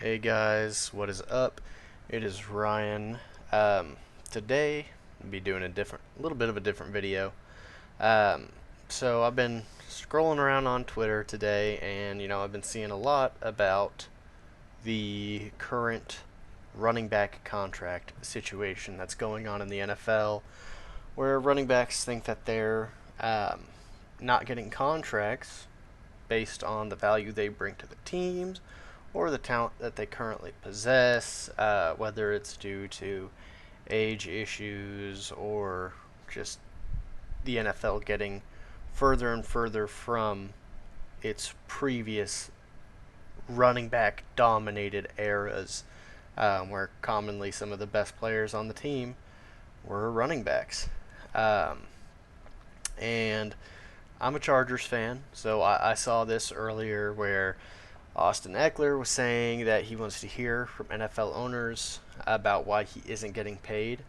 Hey guys, what is up? It is Ryan. Today, I'll be doing a little bit of a different video. Um, so I've been scrolling around on Twitter today, and I've been seeing a lot about the current running back contract situation that's going on in the NFL, where running backs think that they're not getting contracts based on the value they bring to the teams or the talent that they currently possess, whether it's due to age issues or just the NFL getting further and further from its previous running back dominated eras, where commonly some of the best players on the team were running backs. Um, and I'm a Chargers fan, so I saw this earlier where Austin Eckler was saying that he wants to hear from NFL owners about why he isn't getting paid.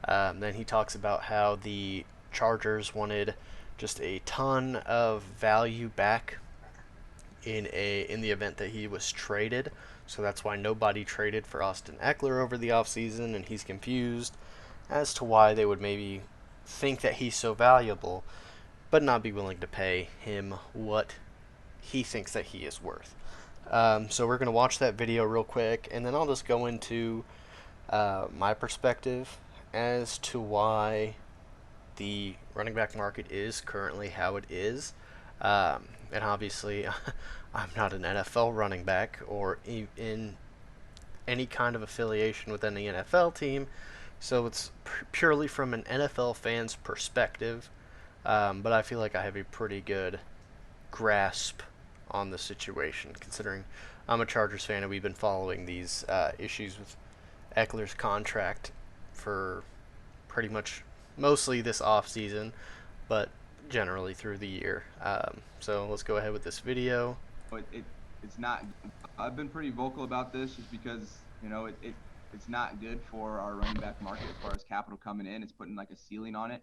Then he talks about how the Chargers wanted just a ton of value back in the event that he was traded. So that's why nobody traded for Austin Eckler over the offseason, and he's confused as to why they would maybe think that he's so valuable, but not be willing to pay him what he thinks that he is worth. So we're going to watch that video real quick, and then I'll just go into my perspective as to why the running back market is currently how it is. And obviously, I'm not an NFL running back or in any kind of affiliation with any NFL team, so it's purely from an NFL fan's perspective. But I feel like I have a pretty good grasp on the situation, considering I'm a Chargers fan and we've been following these issues with Eckler's contract for pretty much mostly this off season, but generally through the year. So let's go ahead with this video. It's not. I've been pretty vocal about this just because it's not good for our running back market as far as capital coming in. It's putting like a ceiling on it.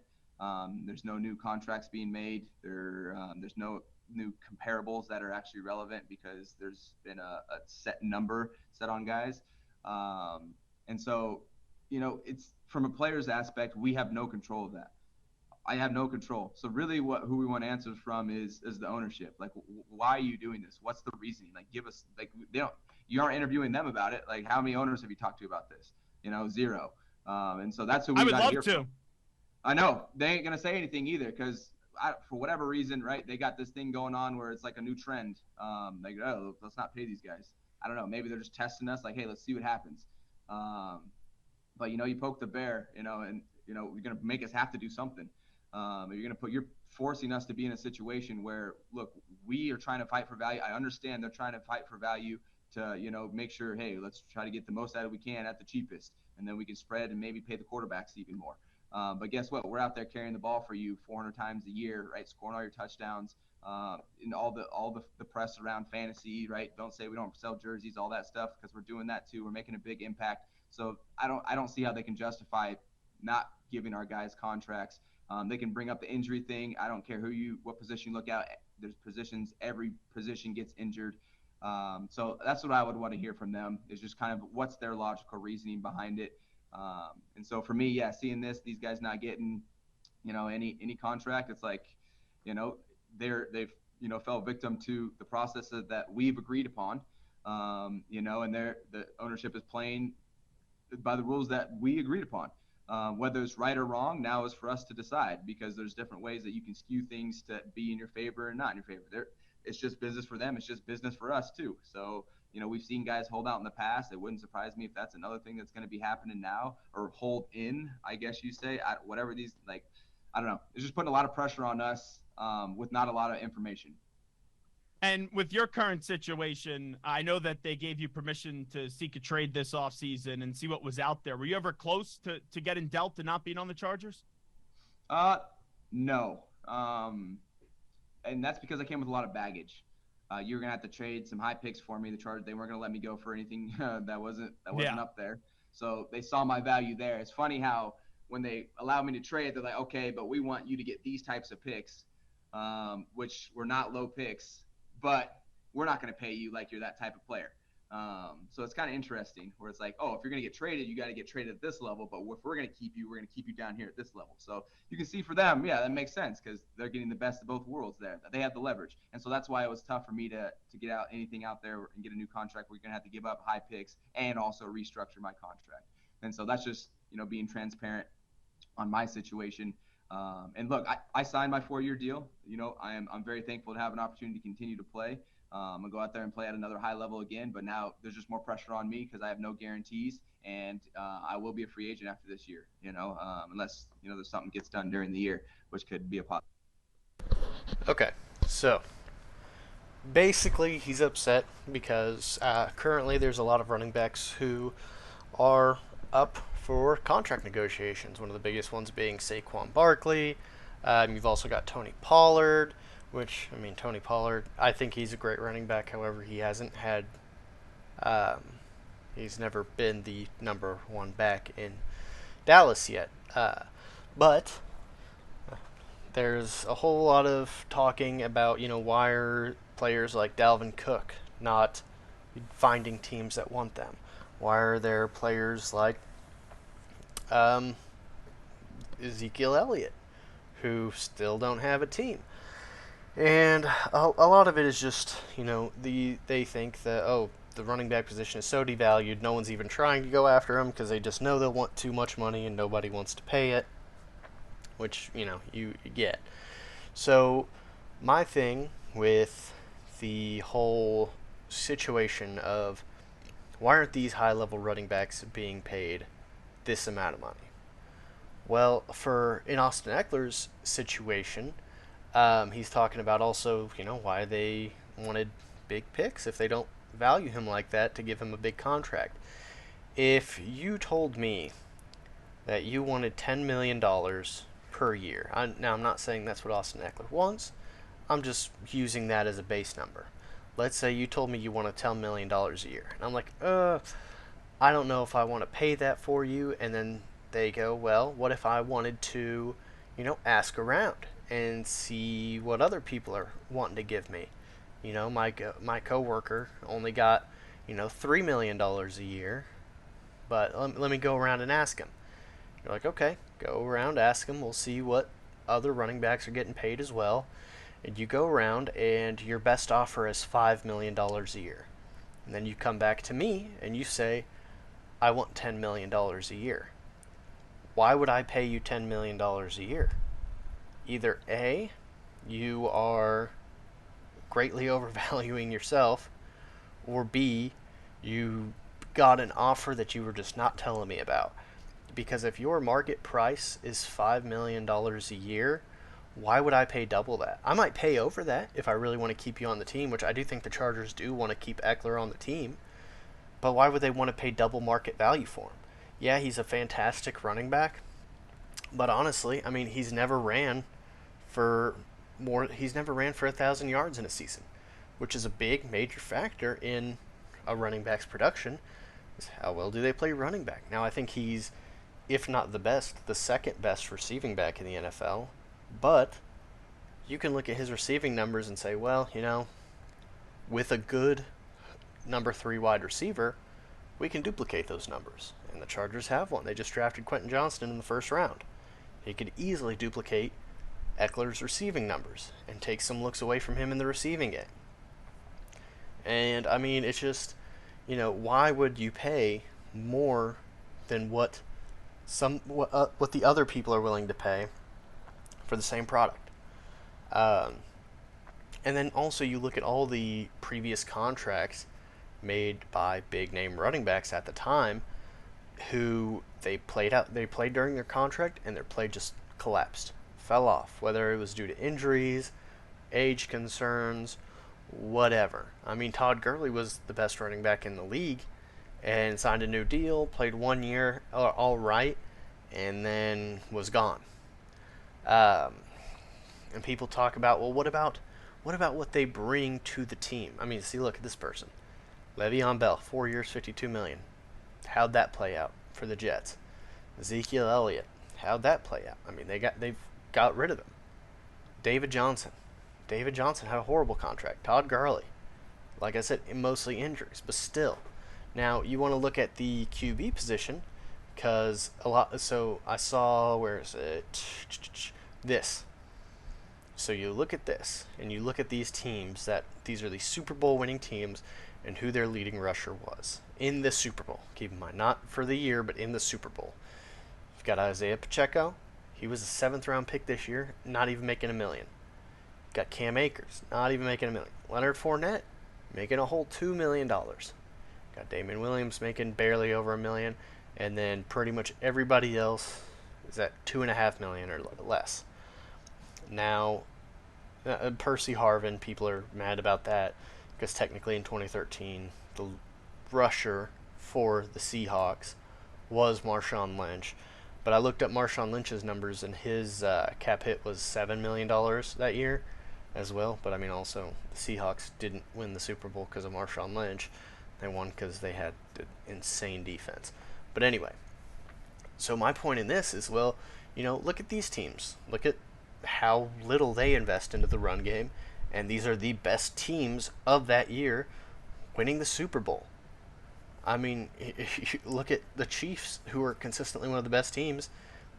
There's no new contracts being made. There's no new comparables that are actually relevant because there's been a set number set on guys. And so, it's from a player's aspect, we have no control of that. I have no control. So really, who we want answers from is the ownership. Like, why are you doing this? What's the reasoning? Like, give us like they don't. You aren't interviewing them about it. Like, how many owners have you talked to about this? Zero. And so that's who I we would got to love hear from. to. I know they ain't gonna say anything either because for whatever reason, right? They got this thing going on where it's like a new trend. Like, oh, let's not pay these guys. I don't know. Maybe they're just testing us. Like, hey, let's see what happens. Um, but you poke the bear, and you're gonna make us have to do something. You're forcing us to be in a situation where, look, we are trying to fight for value. I understand they're trying to fight for value to, make sure, hey, let's try to get the most out of we can at the cheapest, and then we can spread and maybe pay the quarterbacks even more. But guess what? We're out there carrying the ball for you 400 times a year, right? Scoring all your touchdowns, and all the press around fantasy, right? Don't say we don't sell jerseys, all that stuff, because we're doing that too. We're making a big impact. So I don't see how they can justify not giving our guys contracts. They can bring up the injury thing. I don't care what position you look at. There's positions. Every position gets injured. So that's what I would want to hear from them, is just kind of what's their logical reasoning behind it. And so for me, yeah, seeing these guys not getting, any contract, it's like, you know, they've fell victim to the process that we've agreed upon. And the ownership is playing by the rules that we agreed upon. Whether it's right or wrong now is for us to decide, because there's different ways that you can skew things to be in your favor and not in your favor. It's just business for them. It's just business for us too. So, we've seen guys hold out in the past. It wouldn't surprise me if that's another thing that's going to be happening now, or hold in, I guess you say, whatever these, like, I don't know. It's just putting a lot of pressure on us, with not a lot of information. And with your current situation, I know that they gave you permission to seek a trade this offseason and see what was out there. Were you ever close to getting dealt and not being on the Chargers? Uh, no. And that's because I came with a lot of baggage. You were gonna have to trade some high picks for me. The Chargers, they weren't gonna let me go for anything that wasn't Yeah. up there. So they saw my value there. It's funny how when they allow me to trade, they're like, okay, but we want you to get these types of picks, which were not low picks, but we're not gonna pay you like you're that type of player. So it's kind of interesting where it's like, oh, if you're going to get traded, you got to get traded at this level. But if we're going to keep you, we're going to keep you down here at this level. So you can see for them, yeah, that makes sense because they're getting the best of both worlds there. They have the leverage. And so that's why it was tough for me to get out anything out there and get a new contract where you're going to have to give up high picks and also restructure my contract. And so that's just, being transparent on my situation. And look, I signed my 4-year deal. I'm very thankful to have an opportunity to continue to play. I'm gonna go out there and play at another high level again, but now there's just more pressure on me because I have no guarantees, and I will be a free agent after this year. Unless there's something gets done during the year, which could be a possibility. Okay, so basically he's upset because currently there's a lot of running backs who are up for contract negotiations. One of the biggest ones being Saquon Barkley. You've also got Tony Pollard, which, I mean, Tony Pollard, I think he's a great running back. However, he hasn't had, he's never been the number one back in Dallas yet. But there's a whole lot of talking about, why are players like Dalvin Cook not finding teams that want them? Why are there players like Ezekiel Elliott who still don't have a team? And a lot of it is just, they think that, oh, the running back position is so devalued, no one's even trying to go after him because they just know they'll want too much money and nobody wants to pay it, which, you get. So my thing with the whole situation of why aren't these high-level running backs being paid this amount of money? Well, in Austin Eckler's situation, he's talking about also, why they wanted big picks if they don't value him like that to give him a big contract. If you told me that you wanted $10 million per year, now I'm not saying that's what Austin Eckler wants, I'm just using that as a base number. Let's say you told me you want $10 million a year. And I'm like, I don't know if I want to pay that for you. And then they go, well, what if I wanted to, ask around and see what other people are wanting to give me? My coworker only got, $3 million a year. But let me go around and ask him. You're like, okay, go around, ask him. We'll see what other running backs are getting paid as well. And you go around and your best offer is $5 million a year. And then you come back to me and you say, I want $10 million a year. Why would I pay you $10 million a year? Either A, you are greatly overvaluing yourself, or B, you got an offer that you were just not telling me about. Because if your market price is $5 million a year, why would I pay double that? I might pay over that if I really want to keep you on the team, which I do think the Chargers do want to keep Eckler on the team. But why would they want to pay double market value for him? Yeah, he's a fantastic running back, but honestly, I mean, he's never ran for 1,000 yards in a season, which is a big major factor in a running back's production. Is how well do they play running back? Now, I think he's, if not the best, the second best receiving back in the NFL. But you can look at his receiving numbers and say, well, with a good number 3 wide receiver, we can duplicate those numbers. And the Chargers have one. They just drafted Quentin Johnston in the first round. He could easily duplicate Eckler's receiving numbers and take some looks away from him in the receiving game. And, I mean, it's just, why would you pay more than what the other people are willing to pay for the same product? And then also you look at all the previous contracts made by big name running backs at the time who they played during their contract and their play just collapsed, fell off, whether it was due to injuries, age concerns, whatever. I mean, Todd Gurley was the best running back in the league and signed a new deal, played 1 year all right, and then was gone. And people talk about, well, what about what they bring to the team? I mean, see, look at this person, Le'Veon Bell, 4 years, $52 million. How'd that play out for the Jets? Ezekiel Elliott, how'd that play out? I mean, they've got rid of him. David Johnson had a horrible contract. Todd Gurley, like I said, mostly injuries, but still. Now, you want to look at the QB position, because so I saw, where is it? This. So you look at this, and you look at these teams, these are the Super Bowl winning teams, and who their leading rusher was in the Super Bowl. Keep in mind, not for the year, but in the Super Bowl. You've got Isaiah Pacheco. He was a 7th-round pick this year, not even making $1 million. You've got Cam Akers, not even making $1 million. Leonard Fournette, making a whole $2 million. Got Damon Williams making barely over $1 million, and then pretty much everybody else is at $2.5 million or less. Now, Percy Harvin, people are mad about that because technically in 2013, the rusher for the Seahawks was Marshawn Lynch. But I looked up Marshawn Lynch's numbers, and his cap hit was $7 million that year as well. But I mean, also, the Seahawks didn't win the Super Bowl because of Marshawn Lynch. They won because they had an insane defense. But anyway, so my point in this is, well, look at these teams. Look at how little they invest into the run game, and these are the best teams of that year winning the Super Bowl. I mean, look at the Chiefs, who are consistently one of the best teams.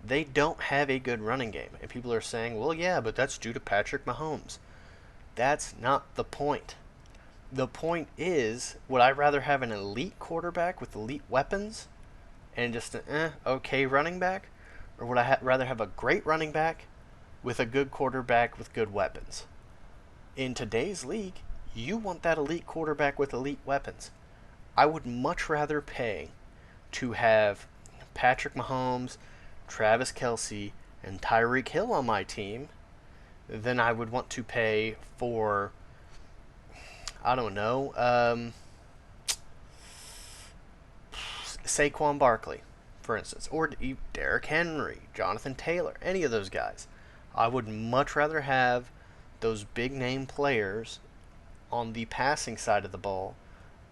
They don't have a good running game. And people are saying, well, yeah, but that's due to Patrick Mahomes. That's not the point. The point is, would I rather have an elite quarterback with elite weapons and just an okay running back? Or would I rather have a great running back with a good quarterback with good weapons? In today's league, you want that elite quarterback with elite weapons. I would much rather pay to have Patrick Mahomes, Travis Kelce, and Tyreek Hill on my team than I would want to pay for, I don't know, Saquon Barkley, for instance, or Derrick Henry, Jonathan Taylor, any of those guys. I would much rather have those big name players on the passing side of the ball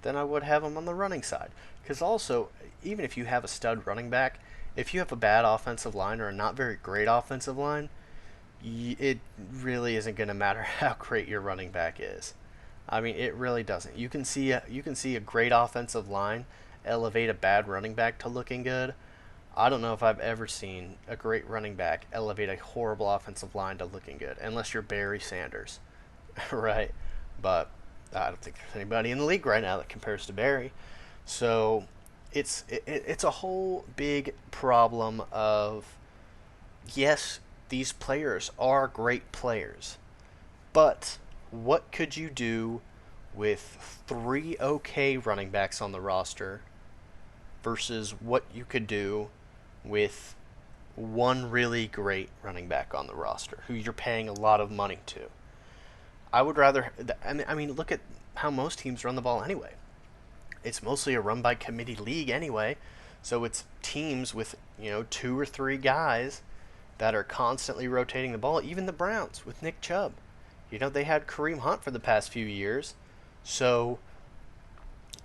than I would have them on the running side. Because also, even if you have a stud running back, if you have a bad offensive line or a not very great offensive line, it really isn't going to matter how great your running back is. I mean, it really doesn't. You can see a great offensive line elevate a bad running back to looking good. I don't know if I've ever seen a great running back elevate a horrible offensive line to looking good, unless you're Barry Sanders, right? But I don't think there's anybody in the league right now that compares to Barry. So it's a whole big problem of, yes, these players are great players, but what could you do with 3 okay running backs on the roster versus what you could do with 1 really great running back on the roster who you're paying a lot of money to? I would rather, I mean, look at how most teams run the ball anyway. It's mostly a run by committee league anyway, so it's teams with 2 or 3 guys that are constantly rotating the ball. Even the Browns with Nick Chubb, they had Kareem Hunt for the past few years, so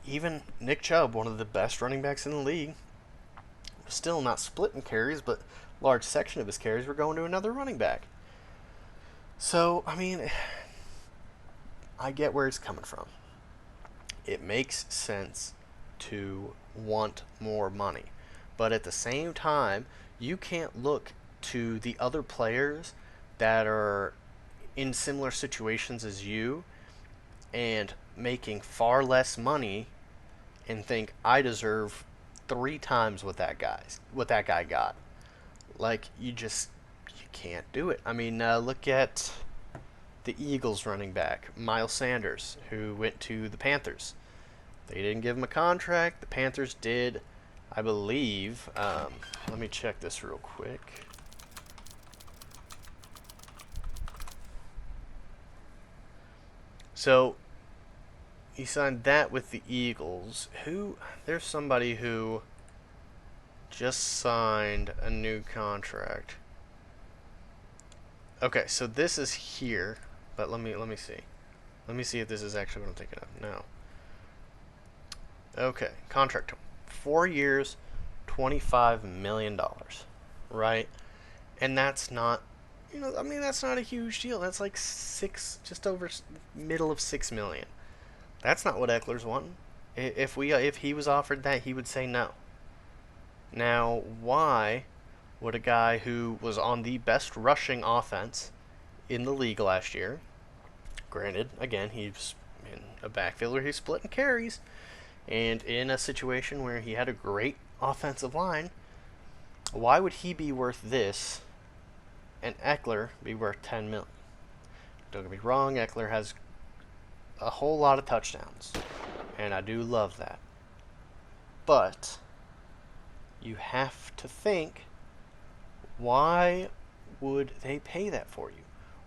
even Nick Chubb, one of the best running backs in the league, still not splitting carries, but a large section of his carries were going to another running back. So, I mean, I get where it's coming from. It makes sense to want more money. But at the same time, you can't look to the other players that are in similar situations as you and making far less money and think, I deserve 3 times what that guy got. Like, you can't do it. I mean, look at the Eagles running back, Miles Sanders, who went to the Panthers. They didn't give him a contract. The Panthers did, I believe. Let me check this real quick. So he signed that with the Eagles. There's somebody who just signed a new contract. Okay, so this is here, but let me see. Let me see if this is actually what I'm thinking of. No. Okay, contract, 4 years, $25 million, right? And that's not, that's not a huge deal. That's like just over middle of $6 million. That's not what Eckler's wanting. If he was offered that, he would say no. Now, why would a guy who was on the best rushing offense in the league last year, granted, again, he's in a backfield where he's splitting carries, and in a situation where he had a great offensive line, why would he be worth this and Eckler be worth $10 million? Don't get me wrong, Eckler has a whole lot of touchdowns, and I do love that. But you have to think, why would they pay that for you?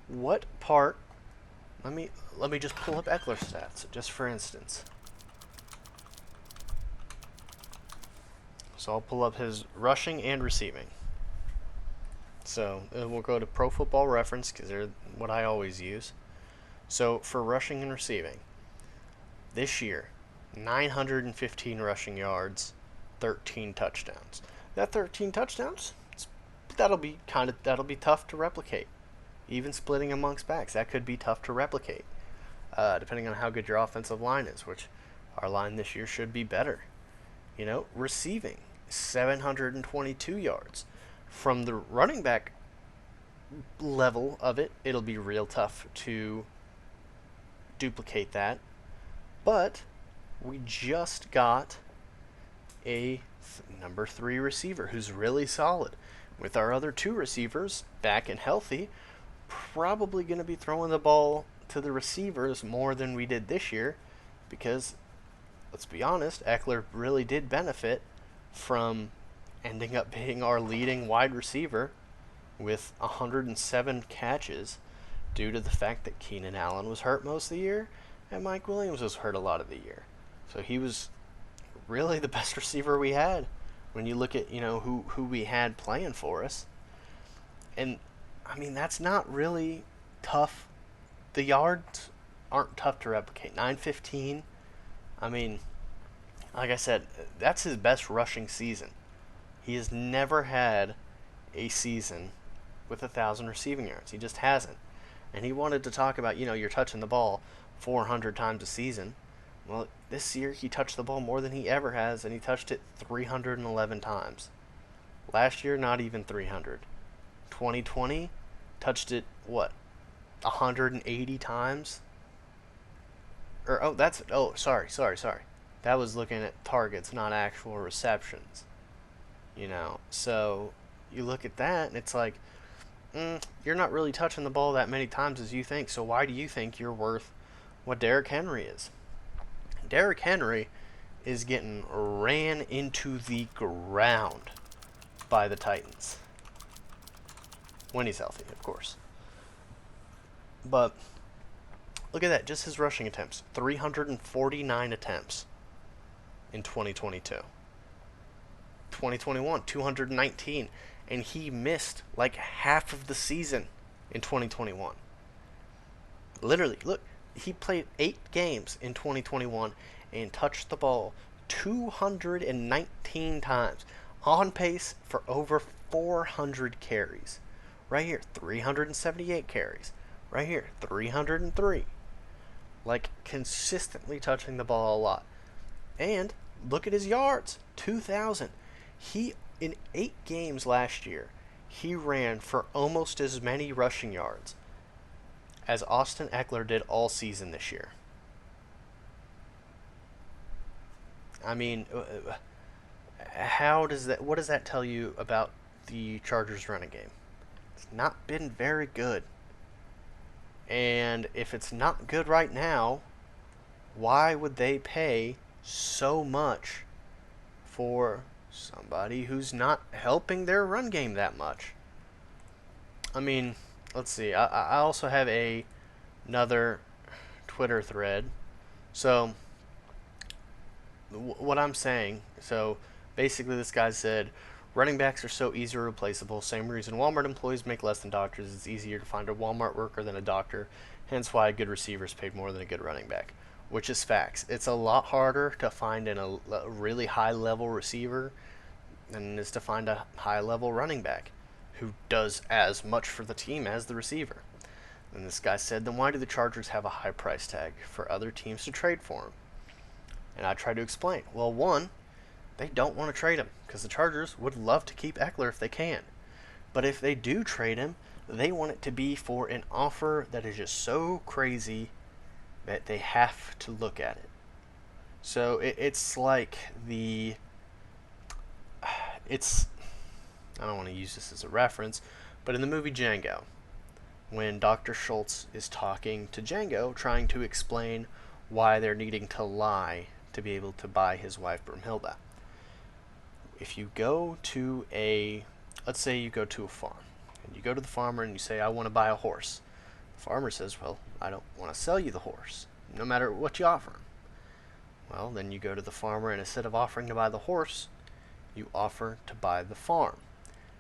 What part? Let me just pull up Eckler's stats, just for instance. So I'll pull up his rushing and receiving. So we'll go to Pro Football Reference because they're what I always use. So for rushing and receiving, this year, 915 rushing yards, 13 touchdowns. That 13 touchdowns, that'll be tough to replicate. Even splitting amongst backs, that could be tough to replicate, depending on how good your offensive line is, which our line this year should be better. Receiving, 722 yards. From the running back level of it, it'll be real tough to duplicate that. But we just got a number 3 receiver who's really solid. With our other 2 receivers back and healthy, probably going to be throwing the ball to the receivers more than we did this year because, let's be honest, Eckler really did benefit from ending up being our leading wide receiver with 107 catches due to the fact that Keenan Allen was hurt most of the year and Mike Williams was hurt a lot of the year. So he was really the best receiver we had when you look at, who we had playing for us. And that's not really tough. The yards aren't tough to replicate. 915, like I said, that's his best rushing season. He has never had a season with 1,000 receiving yards. He just hasn't. And he wanted to talk about, you're touching the ball 400 times a season. Well, this year he touched the ball more than he ever has, and he touched it 311 times. Last year, not even 300. 2020, touched it, 180 times? Sorry. That was looking at targets, not actual receptions. So you look at that, and it's like, you're not really touching the ball that many times as you think, so why do you think you're worth what Derrick Henry is? Derrick Henry is getting ran into the ground by the Titans. When he's healthy, of course. But look at that, just his rushing attempts. 349 attempts in 2022. 2021, 219. And he missed like half of the season in 2021. Literally, look, he played 8 games in 2021 and touched the ball 219 times. On pace for over 400 carries. Right here, 378 carries. Right here, 303. Like, consistently touching the ball a lot. And look at his yards, 2,000. In 8 games last year, he ran for almost as many rushing yards as Austin Eckler did all season this year. What does that tell you about the Chargers running game? It's not been very good. And if it's not good right now, why would they pay so much for somebody who's not helping their run game that much? Let's see. I also have another Twitter thread. So what I'm saying, basically this guy said, running backs are so easily replaceable. Same reason Walmart employees make less than doctors. It's easier to find a Walmart worker than a doctor. Hence why a good receiver is paid more than a good running back. Which is facts. It's a lot harder to find a really high-level receiver than it is to find a high-level running back who does as much for the team as the receiver. And this guy said, then why do the Chargers have a high price tag for other teams to trade for him? And I tried to explain, well, one, they don't want to trade him because the Chargers would love to keep Eckler if they can. But if they do trade him, they want it to be for an offer that is just so crazy that they have to look at it. So it's like I don't want to use this as a reference, but in the movie Django, when Dr. Schultz is talking to Django, trying to explain why they're needing to lie to be able to buy his wife Brumhilda. If you go to let's say you go to a farm, and you go to the farmer and you say, I want to buy a horse. The farmer says, well, I don't want to sell you the horse, no matter what you offer him. Well, then you go to the farmer, and instead of offering to buy the horse, you offer to buy the farm.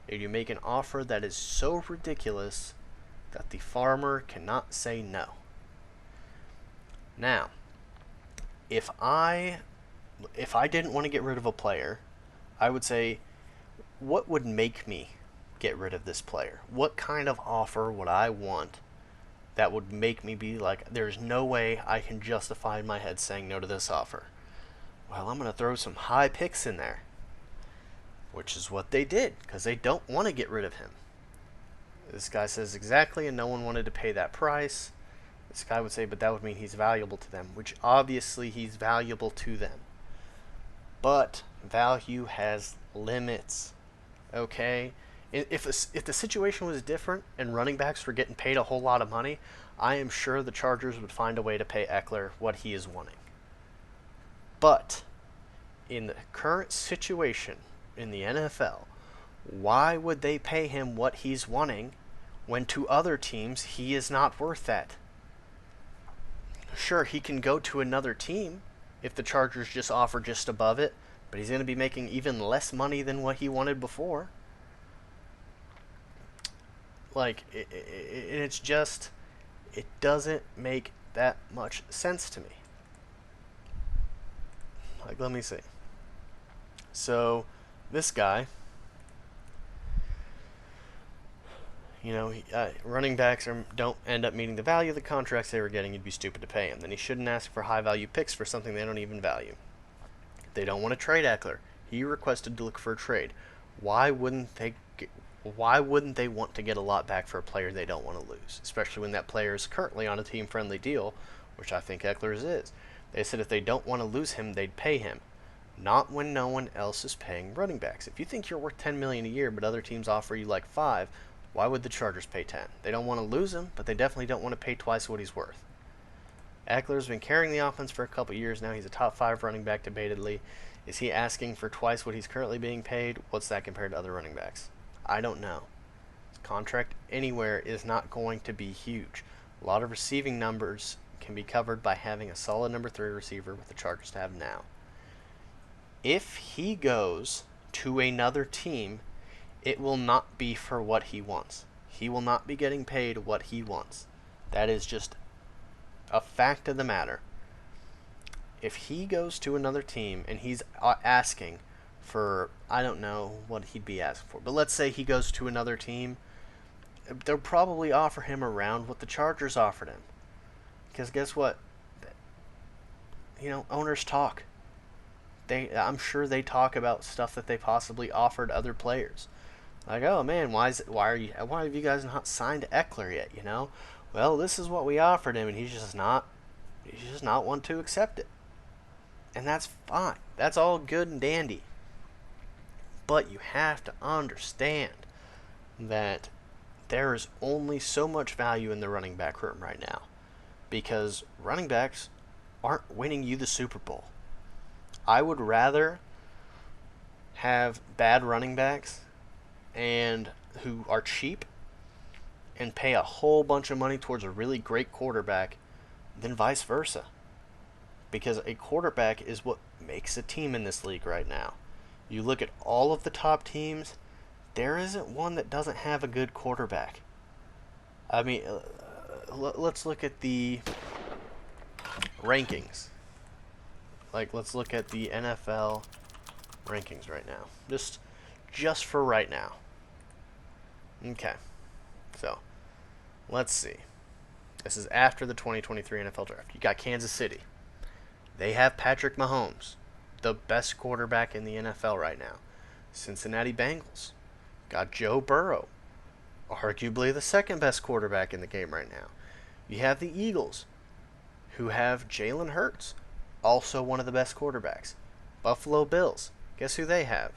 And you make an offer that is so ridiculous that the farmer cannot say no. Now, if I didn't want to get rid of a player, I would say, what would make me get rid of this player? What kind of offer would I want that would make me be like, there's no way I can justify in my head saying no to this offer? Well, I'm going to throw some high picks in there, which is what they did because they don't want to get rid of him. This guy says exactly, and no one wanted to pay that price. This guy would say, but that would mean he's valuable to them, which obviously he's valuable to them. But value has limits, okay? If the situation was different and running backs were getting paid a whole lot of money, I am sure the Chargers would find a way to pay Eckler what he is wanting. But in the current situation in the NFL, why would they pay him what he's wanting when to other teams he is not worth that? Sure, he can go to another team if the Chargers just offer just above it, but he's going to be making even less money than what he wanted before. Like, it's just, it doesn't make that much sense to me. Like, let me see. So, this guy, running backs don't end up meeting the value of the contracts they were getting. You'd be stupid to pay him. Then he shouldn't ask for high-value picks for something they don't even value. They don't want to trade Eckler. He requested to look for a trade. Why wouldn't they want to get a lot back for a player they don't want to lose, especially when that player is currently on a team-friendly deal, which I think Eckler's is. They said if they don't want to lose him, they'd pay him. Not when no one else is paying running backs. If you think you're worth $10 million a year, but other teams offer you like $5 million, why would the Chargers pay $10 million? They don't want to lose him, but they definitely don't want to pay twice what he's worth. Eckler's been carrying the offense for a couple years now. He's a top 5 running back debatedly. Is he asking for twice what he's currently being paid? What's that compared to other running backs? I don't know. His contract anywhere is not going to be huge. A lot of receiving numbers can be covered by having a solid number 3 receiver with the Chargers to have now. If he goes to another team, it will not be for what he wants. He will not be getting paid what he wants. That is just a fact of the matter. If he goes to another team and he's asking for, I don't know what he'd be asking for, but let's say he goes to another team, they'll probably offer him around what the Chargers offered him. Because guess what? Owners talk. I'm sure they talk about stuff that they possibly offered other players. Like, oh man, why have you guys not signed Eckler yet? Well, this is what we offered him, and he's just not want to accept it, and that's fine. That's all good and dandy. But you have to understand that there is only so much value in the running back room right now, because running backs aren't winning you the Super Bowl. I would rather have bad running backs and who are cheap and pay a whole bunch of money towards a really great quarterback than vice versa. Because a quarterback is what makes a team in this league right now. You look at all of the top teams, there isn't one that doesn't have a good quarterback. I mean, let's look at the rankings. Let's look at the NFL rankings right now. Just for right now. Okay. So, let's see. This is after the 2023 NFL Draft. You got Kansas City. They have Patrick Mahomes, the best quarterback in the NFL right now. Cincinnati Bengals got Joe Burrow, arguably the second best quarterback in the game right now. You have the Eagles, who have Jalen Hurts, also one of the best quarterbacks. Buffalo Bills, guess who they have?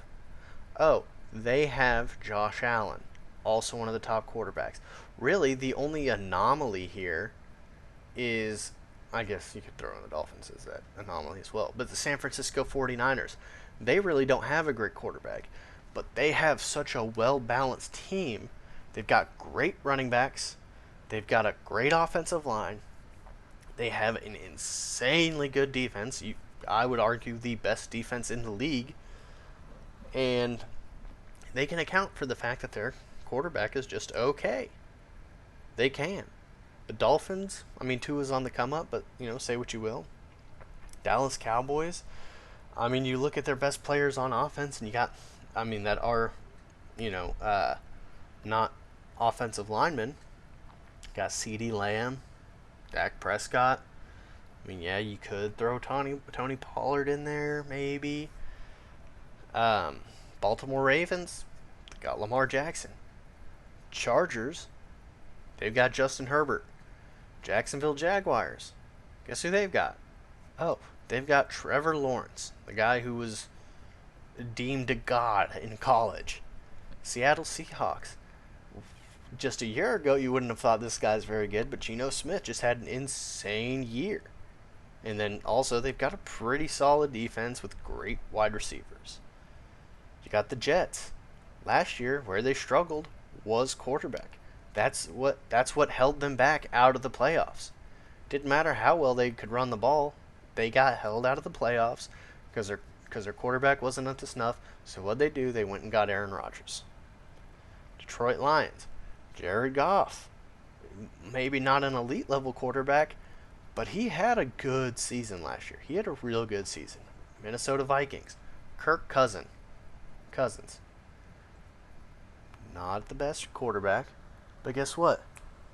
Oh, they have Josh Allen, also one of the top quarterbacks. Really, the only anomaly here is, I guess you could throw in the Dolphins as that anomaly as well, but the San Francisco 49ers, they really don't have a great quarterback, but they have such a well-balanced team. They've got great running backs. They've got a great offensive line. They have an insanely good defense. I would argue the best defense in the league. And they can account for the fact that their quarterback is just okay. They can. The Dolphins, I mean, Tua's on the come up, but, say what you will. Dallas Cowboys, I mean, you look at their best players on offense, and you got, that are, not offensive linemen. Got CeeDee Lamb, Dak Prescott. I mean, yeah, you could throw Tony Pollard in there, maybe. Baltimore Ravens, got Lamar Jackson. Chargers, they've got Justin Herbert. Jacksonville Jaguars, guess who they've got? Oh, they've got Trevor Lawrence, the guy who was deemed a god in college. Seattle Seahawks, just a year ago you wouldn't have thought this guy's very good, but Geno Smith just had an insane year. And then also they've got a pretty solid defense with great wide receivers. You got the Jets. Last year, where they struggled was quarterback. That's what held them back out of the playoffs. Didn't matter how well they could run the ball, they got held out of the playoffs because their quarterback wasn't up to snuff. So what'd they do? They went and got Aaron Rodgers. Detroit Lions, Jared Goff, maybe not an elite level quarterback, but he had a good season last year. He had a real good season. Minnesota Vikings, Kirk Cousins, not the best quarterback, but guess what?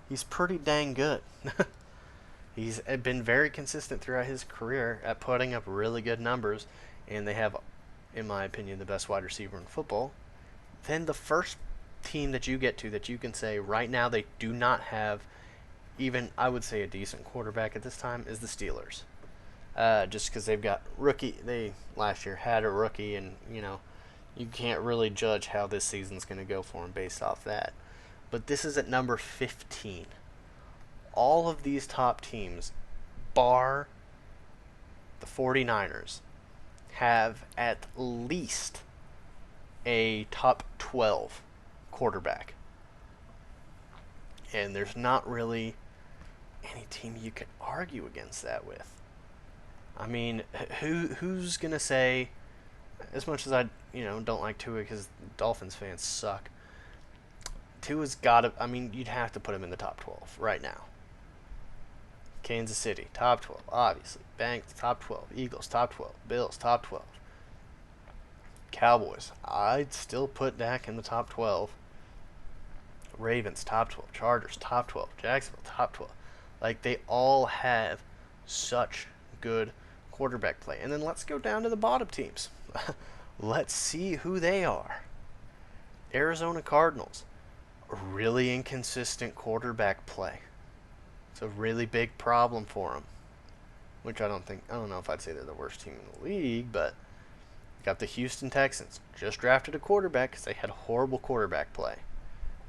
He's pretty dang good. He's been very consistent throughout his career at putting up really good numbers, and they have, in my opinion, the best wide receiver in football. Then the first team that you get to that you can say right now they do not have even, I would say, a decent quarterback at this time is the Steelers. Just because they've got rookie. They last year had a rookie, and, you can't really judge how this season's going to go for them based off that. But this is at number 15. All of these top teams, bar the 49ers, have at least a top 12 quarterback. And there's not really any team you could argue against that with. I mean, who's going to say, as much as I, don't like Tua because Dolphins fans suck, Tua's got to, you'd have to put him in the top 12 right now. Kansas City, top 12, obviously. Banks, top 12. Eagles, top 12. Bills, top 12. Cowboys, I'd still put Dak in the top 12. Ravens, top 12. Chargers, top 12. Jacksonville, top 12. Like, they all have such good quarterback play. And then let's go down to the bottom teams. Let's see who they are. Arizona Cardinals, really inconsistent quarterback play. It's a really big problem for them. Which I don't know if I'd say they're the worst team in the league, but got the Houston Texans. Just drafted a quarterback because they had horrible quarterback play.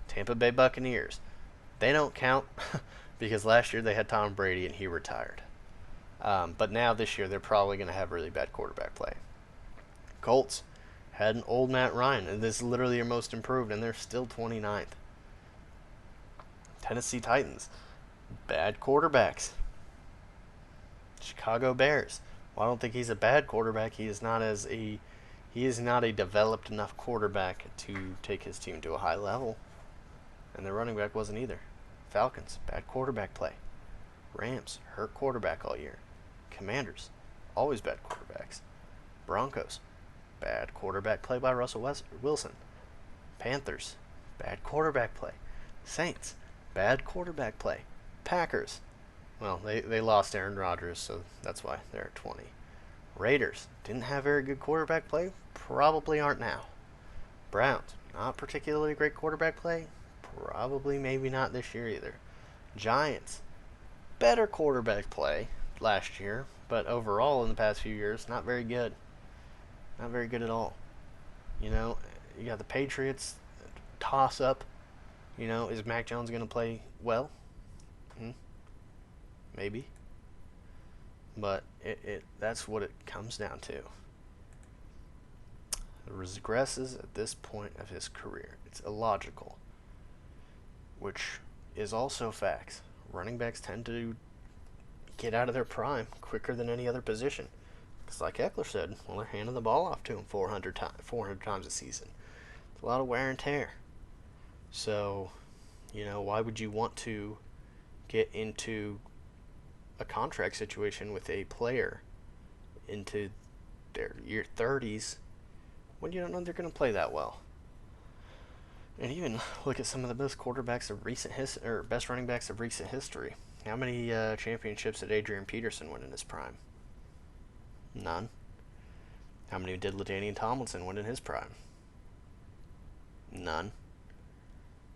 Tampa Bay Buccaneers. They don't count because last year they had Tom Brady and he retired. But now this year they're probably going to have really bad quarterback play. Colts had an old Matt Ryan, and this is literally your most improved, and they're still 29th. Tennessee Titans, bad quarterbacks. Chicago Bears. Well, I don't think he's a bad quarterback. He is not a developed enough quarterback to take his team to a high level. And their running back wasn't either. Falcons, bad quarterback play. Rams, hurt quarterback all year. Commanders, always bad quarterbacks. Broncos, bad quarterback play by Russell Wilson. Panthers, bad quarterback play. Saints, bad quarterback play. Packers. Well, they lost Aaron Rodgers, so that's why they're at 20. Raiders didn't have very good quarterback play. Probably aren't now. Browns, not particularly great quarterback play. Probably maybe not this year either. Giants, better quarterback play last year, but overall in the past few years, not very good. Not very good at all. You know, you got the Patriots, toss up. You know, is Mac Jones going to play well? Maybe. But that's what it comes down to. Regresses at this point of his career. It's illogical. Which is also facts. Running backs tend to get out of their prime quicker than any other position. Because like Eckler said, well, they're handing the ball off to him 400 times a season. It's a lot of wear and tear. So, you know, why would you want to get into a contract situation with a player into their year 30s when you don't know they're going to play that well? And even look at some of the best quarterbacks of recent or best running backs of recent history. How many championships did Adrian Peterson win in his prime? None. How many did LaDainian Tomlinson win in his prime? None.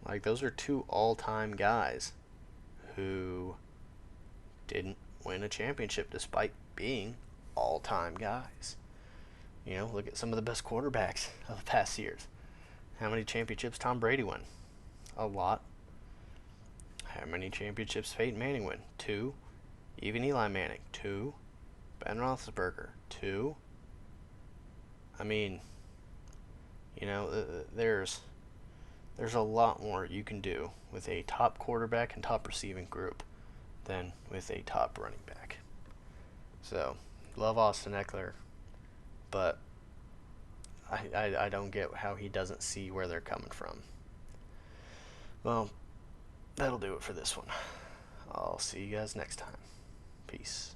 Like, those are two all-time guys who didn't win a championship despite being all-time guys. You know, look at some of the best quarterbacks of the past years. How many championships Tom Brady won? A lot. How many championships Peyton Manning win? 2. Even Eli Manning. 2. Ben Roethlisberger. 2. I mean, you know, there's a lot more you can do with a top quarterback and top receiving group than with a top running back. So, love Austin Eckler, but I don't get how he doesn't see where they're coming from. Well, that'll do it for this one. I'll see you guys next time. Peace.